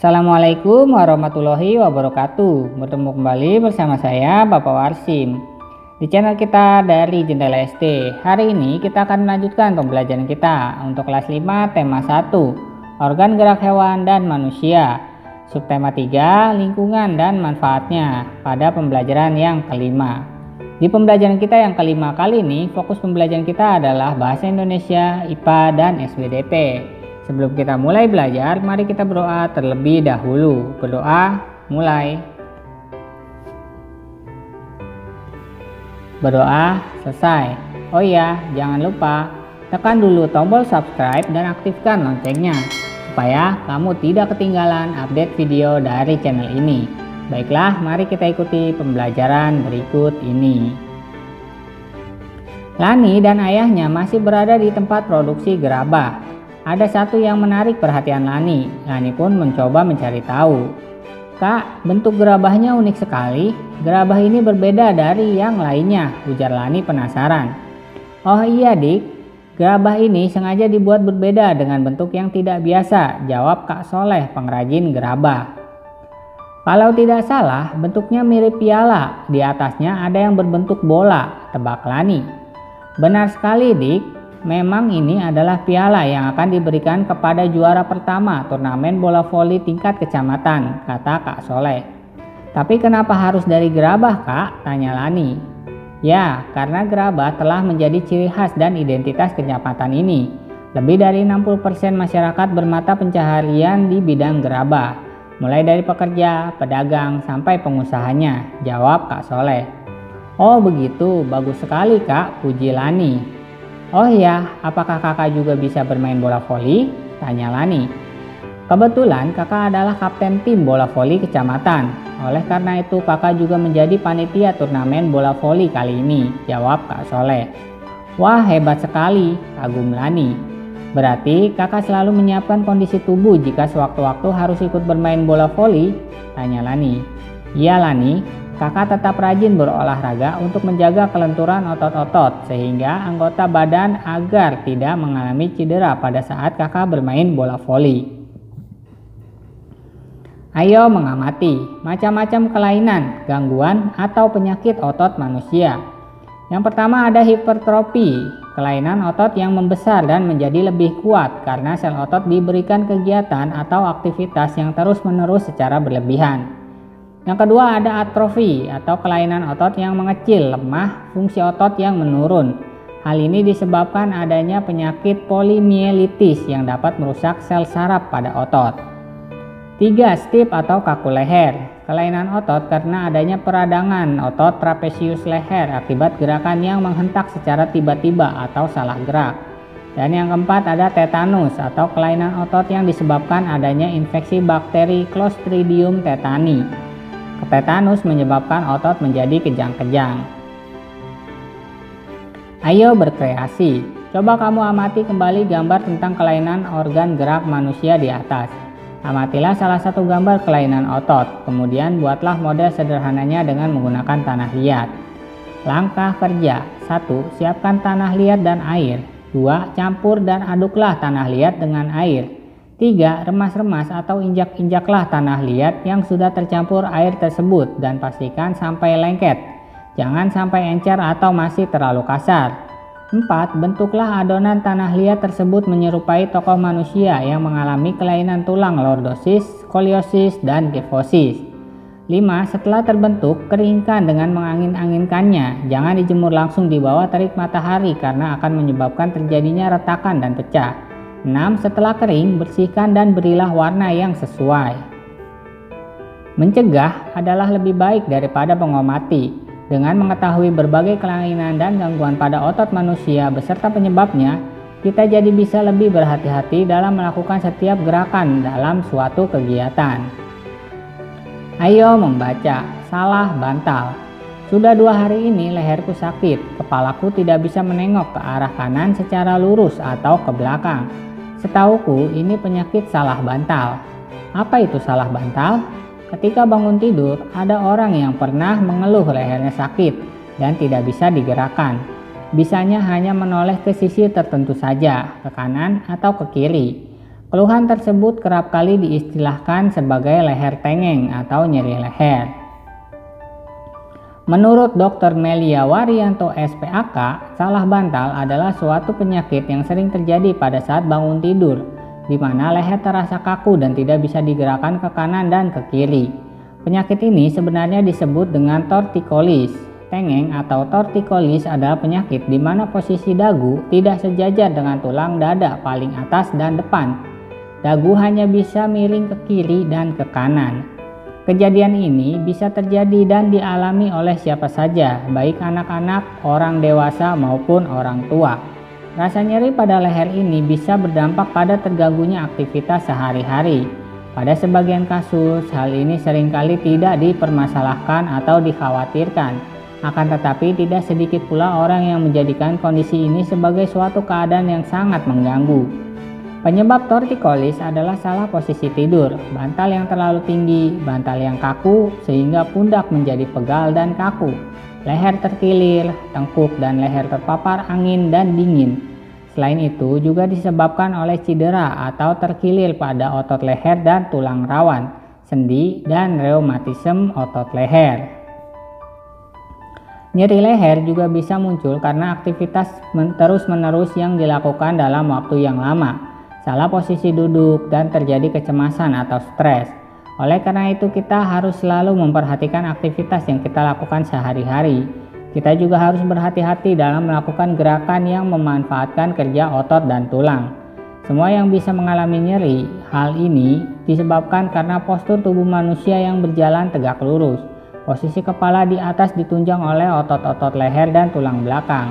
Assalamualaikum warahmatullahi wabarakatuh. Bertemu kembali bersama saya Bapak Warsim di channel kita dari Jendela SD. Hari ini kita akan melanjutkan pembelajaran kita untuk kelas 5 tema 1 organ gerak hewan dan manusia, subtema 3 lingkungan dan manfaatnya pada pembelajaran yang kelima. Di pembelajaran kita yang kelima kali ini, fokus pembelajaran kita adalah bahasa Indonesia, IPA dan SBDP. Sebelum kita mulai belajar, mari kita berdoa terlebih dahulu. Berdoa, mulai. Berdoa, selesai. Oh iya, jangan lupa tekan dulu tombol subscribe dan aktifkan loncengnya supaya kamu tidak ketinggalan update video dari channel ini. Baiklah, mari kita ikuti pembelajaran berikut ini. Lani dan ayahnya masih berada di tempat produksi gerabah. Ada satu yang menarik perhatian Lani. Lani pun mencoba mencari tahu. "Kak, bentuk gerabahnya unik sekali. Gerabah ini berbeda dari yang lainnya," ujar Lani penasaran. "Oh iya Dik, gerabah ini sengaja dibuat berbeda dengan bentuk yang tidak biasa," jawab Kak Soleh, pengrajin gerabah. "Kalau tidak salah, bentuknya mirip piala. Di atasnya ada yang berbentuk bola," tebak Lani. "Benar sekali Dik. Memang ini adalah piala yang akan diberikan kepada juara pertama turnamen bola voli tingkat kecamatan," kata Kak Soleh. "Tapi kenapa harus dari gerabah Kak?" tanya Lani. "Ya, karena gerabah telah menjadi ciri khas dan identitas kecamatan ini. Lebih dari 60% masyarakat bermata pencaharian di bidang gerabah, mulai dari pekerja, pedagang, sampai pengusahanya," jawab Kak Soleh. "Oh begitu, bagus sekali Kak," puji Lani. "Oh ya, apakah kakak juga bisa bermain bola voli?" tanya Lani. "Kebetulan kakak adalah kapten tim bola voli kecamatan. Oleh karena itu kakak juga menjadi panitia turnamen bola voli kali ini," jawab Kak Soleh. "Wah, hebat sekali," kagum Lani. "Berarti kakak selalu menyiapkan kondisi tubuh jika sewaktu-waktu harus ikut bermain bola voli?" tanya Lani. "Iya Lani, kakak tetap rajin berolahraga untuk menjaga kelenturan otot-otot sehingga anggota badan agar tidak mengalami cedera pada saat kakak bermain bola voli." Ayo mengamati macam-macam kelainan, gangguan, atau penyakit otot manusia. Yang pertama ada hipertrofi, kelainan otot yang membesar dan menjadi lebih kuat karena sel otot diberikan kegiatan atau aktivitas yang terus-menerus secara berlebihan. Yang kedua ada atrofi atau kelainan otot yang mengecil, lemah, fungsi otot yang menurun. Hal ini disebabkan adanya penyakit polimielitis yang dapat merusak sel saraf pada otot. 3. Stiff atau kaku leher, kelainan otot karena adanya peradangan otot trapesius leher akibat gerakan yang menghentak secara tiba-tiba atau salah gerak. Dan yang keempat ada tetanus atau kelainan otot yang disebabkan adanya infeksi bakteri Clostridium tetani. Tetanus menyebabkan otot menjadi kejang-kejang. Ayo berkreasi. Coba kamu amati kembali gambar tentang kelainan organ gerak manusia di atas. Amatilah salah satu gambar kelainan otot, kemudian buatlah model sederhananya dengan menggunakan tanah liat. Langkah kerja: 1. Siapkan tanah liat dan air. 2. Campur dan aduklah tanah liat dengan air. 3. Remas-remas atau injak-injaklah tanah liat yang sudah tercampur air tersebut dan pastikan sampai lengket. Jangan sampai encer atau masih terlalu kasar. 4. Bentuklah adonan tanah liat tersebut menyerupai tokoh manusia yang mengalami kelainan tulang lordosis, skoliosis, dan kifosis. 5. Setelah terbentuk, keringkan dengan mengangin-anginkannya. Jangan dijemur langsung di bawah terik matahari karena akan menyebabkan terjadinya retakan dan pecah. 6. Setelah kering, bersihkan dan berilah warna yang sesuai. Mencegah adalah lebih baik daripada mengobati. Dengan mengetahui berbagai kelainan dan gangguan pada otot manusia beserta penyebabnya, kita jadi bisa lebih berhati-hati dalam melakukan setiap gerakan dalam suatu kegiatan. Ayo membaca. Salah bantal. Sudah 2 hari ini leherku sakit, kepalaku tidak bisa menengok ke arah kanan secara lurus atau ke belakang. Setauku ini penyakit salah bantal. Apa itu salah bantal? Ketika bangun tidur, ada orang yang pernah mengeluh lehernya sakit dan tidak bisa digerakkan. Bisanya hanya menoleh ke sisi tertentu saja, ke kanan atau ke kiri. Keluhan tersebut kerap kali diistilahkan sebagai leher tengeng atau nyeri leher. Menurut Dr. Melia Waryanto SPAK, salah bantal adalah suatu penyakit yang sering terjadi pada saat bangun tidur, di mana leher terasa kaku dan tidak bisa digerakkan ke kanan dan ke kiri. Penyakit ini sebenarnya disebut dengan torticollis. Tengeng atau torticollis adalah penyakit di mana posisi dagu tidak sejajar dengan tulang dada paling atas dan depan. Dagu hanya bisa miring ke kiri dan ke kanan. Kejadian ini bisa terjadi dan dialami oleh siapa saja, baik anak-anak, orang dewasa maupun orang tua. Rasa nyeri pada leher ini bisa berdampak pada terganggunya aktivitas sehari-hari. Pada sebagian kasus, hal ini seringkali tidak dipermasalahkan atau dikhawatirkan. Akan tetapi tidak sedikit pula orang yang menjadikan kondisi ini sebagai suatu keadaan yang sangat mengganggu. Penyebab torticollis adalah salah posisi tidur, bantal yang terlalu tinggi, bantal yang kaku sehingga pundak menjadi pegal dan kaku, leher terkilir, tengkuk dan leher terpapar angin dan dingin. Selain itu juga disebabkan oleh cedera atau terkilir pada otot leher dan tulang rawan, sendi dan reumatisme otot leher. Nyeri leher juga bisa muncul karena aktivitas terus-menerus yang dilakukan dalam waktu yang lama, salah posisi duduk, dan terjadi kecemasan atau stres. Oleh karena itu kita harus selalu memperhatikan aktivitas yang kita lakukan sehari-hari. Kita juga harus berhati-hati dalam melakukan gerakan yang memanfaatkan kerja otot dan tulang. Semua yang bisa mengalami nyeri, hal ini disebabkan karena postur tubuh manusia yang berjalan tegak lurus. Posisi kepala di atas ditunjang oleh otot-otot leher dan tulang belakang.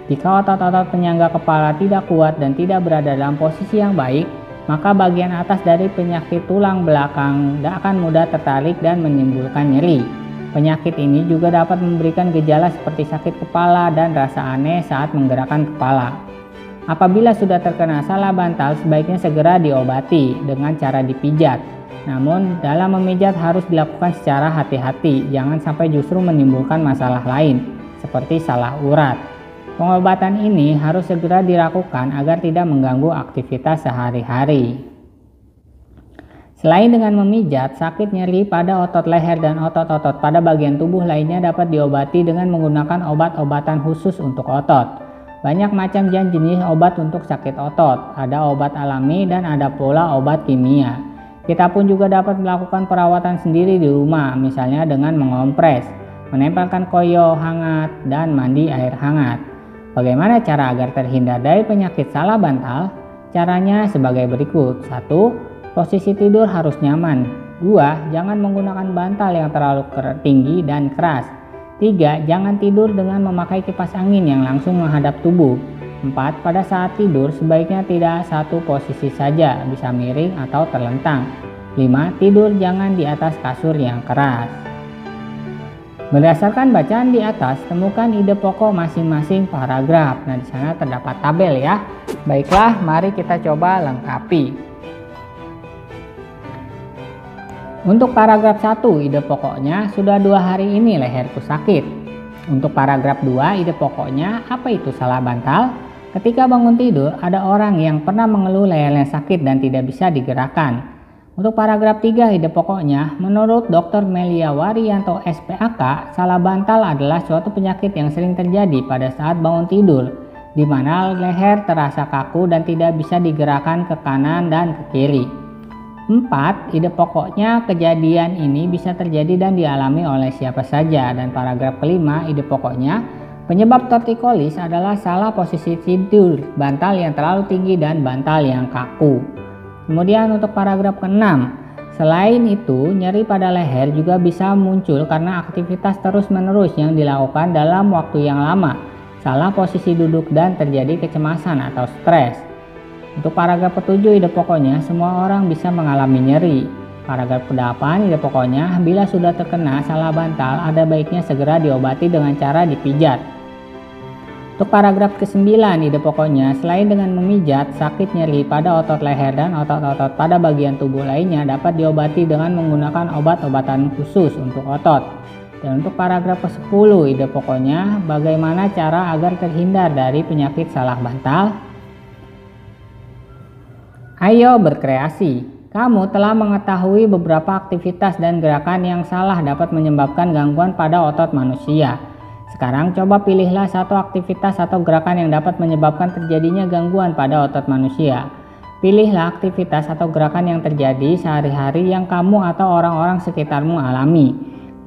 Jika otot-otot penyangga kepala tidak kuat dan tidak berada dalam posisi yang baik, maka bagian atas dari penyakit tulang belakang akan mudah tertarik dan menimbulkan nyeri. Penyakit ini juga dapat memberikan gejala seperti sakit kepala dan rasa aneh saat menggerakkan kepala. Apabila sudah terkena salah bantal, sebaiknya segera diobati dengan cara dipijat. Namun, dalam memijat harus dilakukan secara hati-hati, jangan sampai justru menimbulkan masalah lain, seperti salah urat. Pengobatan ini harus segera dilakukan agar tidak mengganggu aktivitas sehari-hari. Selain dengan memijat, sakit nyeri pada otot leher dan otot-otot pada bagian tubuh lainnya dapat diobati dengan menggunakan obat-obatan khusus untuk otot. Banyak macam dan jenis obat untuk sakit otot, ada obat alami dan ada pula obat kimia. Kita pun juga dapat melakukan perawatan sendiri di rumah, misalnya dengan mengompres, menempelkan koyo hangat, dan mandi air hangat. Bagaimana cara agar terhindar dari penyakit salah bantal? Caranya sebagai berikut. 1. Posisi tidur harus nyaman. 2. Jangan menggunakan bantal yang terlalu tinggi dan keras. 3. Jangan tidur dengan memakai kipas angin yang langsung menghadap tubuh. 4. Pada saat tidur sebaiknya tidak satu posisi saja, bisa miring atau terlentang. 5. Tidur jangan di atas kasur yang keras. Berdasarkan bacaan di atas, temukan ide pokok masing-masing paragraf. Nah, di sana terdapat tabel ya. Baiklah, mari kita coba lengkapi. Untuk paragraf 1, ide pokoknya sudah 2 hari ini leherku sakit. Untuk paragraf 2, ide pokoknya apa itu salah bantal? Ketika bangun tidur, ada orang yang pernah mengeluh lehernya sakit dan tidak bisa digerakkan. Untuk paragraf 3, ide pokoknya, menurut Dr. Melia Waryanto SPAK, salah bantal adalah suatu penyakit yang sering terjadi pada saat bangun tidur, di mana leher terasa kaku dan tidak bisa digerakkan ke kanan dan ke kiri. 4. Ide pokoknya, kejadian ini bisa terjadi dan dialami oleh siapa saja. Dan paragraf kelima, ide pokoknya, penyebab torticollis adalah salah posisi tidur, bantal yang terlalu tinggi dan bantal yang kaku. Kemudian untuk paragraf ke-6, selain itu nyeri pada leher juga bisa muncul karena aktivitas terus-menerus yang dilakukan dalam waktu yang lama, salah posisi duduk dan terjadi kecemasan atau stres. Untuk paragraf ke-7, ide pokoknya semua orang bisa mengalami nyeri. Paragraf ke-8, ide pokoknya bila sudah terkena salah bantal ada baiknya segera diobati dengan cara dipijat. Untuk paragraf ke-9, ide pokoknya, selain dengan memijat, sakit nyeri pada otot leher dan otot-otot pada bagian tubuh lainnya dapat diobati dengan menggunakan obat-obatan khusus untuk otot. Dan untuk paragraf ke-10, ide pokoknya, bagaimana cara agar terhindar dari penyakit salah bantal? Ayo berkreasi. Kamu telah mengetahui beberapa aktivitas dan gerakan yang salah dapat menyebabkan gangguan pada otot manusia. Sekarang coba pilihlah satu aktivitas atau gerakan yang dapat menyebabkan terjadinya gangguan pada otot manusia. Pilihlah aktivitas atau gerakan yang terjadi sehari-hari yang kamu atau orang-orang sekitarmu alami.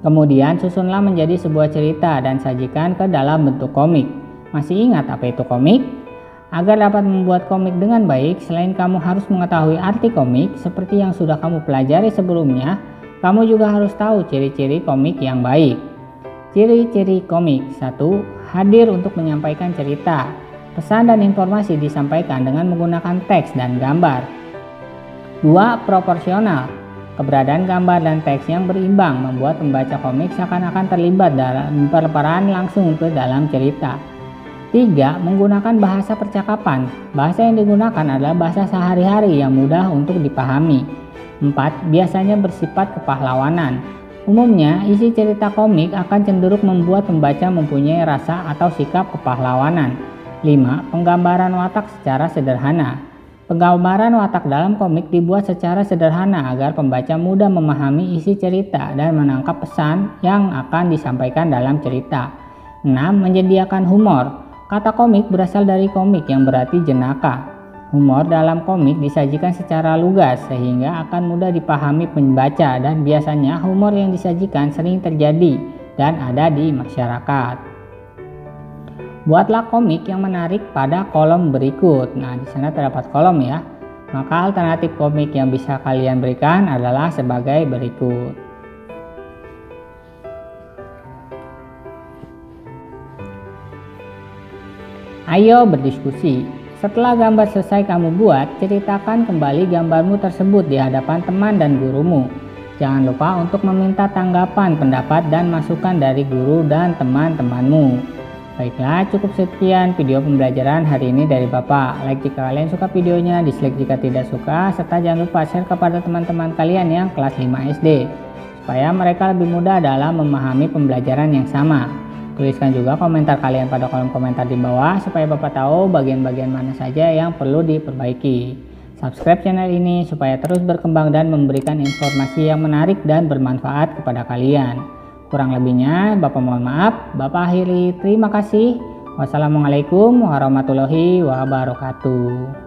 Kemudian susunlah menjadi sebuah cerita dan sajikan ke dalam bentuk komik. Masih ingat apa itu komik? Agar dapat membuat komik dengan baik, selain kamu harus mengetahui arti komik seperti yang sudah kamu pelajari sebelumnya, kamu juga harus tahu ciri-ciri komik yang baik. Ciri-ciri komik. 1. Hadir untuk menyampaikan cerita. Pesan dan informasi disampaikan dengan menggunakan teks dan gambar. 2. Proporsional. Keberadaan gambar dan teks yang berimbang membuat pembaca komik seakan-akan terlibat dalam peran langsung ke dalam cerita. 3. Menggunakan bahasa percakapan. Bahasa yang digunakan adalah bahasa sehari-hari yang mudah untuk dipahami. 4. Biasanya bersifat kepahlawanan. Umumnya, isi cerita komik akan cenderung membuat pembaca mempunyai rasa atau sikap kepahlawanan. 5. Penggambaran watak secara sederhana. Penggambaran watak dalam komik dibuat secara sederhana agar pembaca mudah memahami isi cerita dan menangkap pesan yang akan disampaikan dalam cerita. 6. Menyediakan humor. Kata komik berasal dari komik yang berarti jenaka. Humor dalam komik disajikan secara lugas sehingga akan mudah dipahami pembaca dan biasanya humor yang disajikan sering terjadi dan ada di masyarakat. Buatlah komik yang menarik pada kolom berikut. Nah, di sana terdapat kolom ya. Maka alternatif komik yang bisa kalian berikan adalah sebagai berikut. Ayo berdiskusi. Setelah gambar selesai kamu buat, ceritakan kembali gambarmu tersebut di hadapan teman dan gurumu. Jangan lupa untuk meminta tanggapan, pendapat, dan masukan dari guru dan teman-temanmu. Baiklah, cukup sekian video pembelajaran hari ini dari Bapak. Like jika kalian suka videonya, dislike jika tidak suka, serta jangan lupa share kepada teman-teman kalian yang kelas 5 SD, supaya mereka lebih mudah dalam memahami pembelajaran yang sama. Tuliskan juga komentar kalian pada kolom komentar di bawah supaya Bapak tahu bagian-bagian mana saja yang perlu diperbaiki. Subscribe channel ini supaya terus berkembang dan memberikan informasi yang menarik dan bermanfaat kepada kalian. Kurang lebihnya Bapak mohon maaf. Bapak akhiri, terima kasih. Wassalamualaikum warahmatullahi wabarakatuh.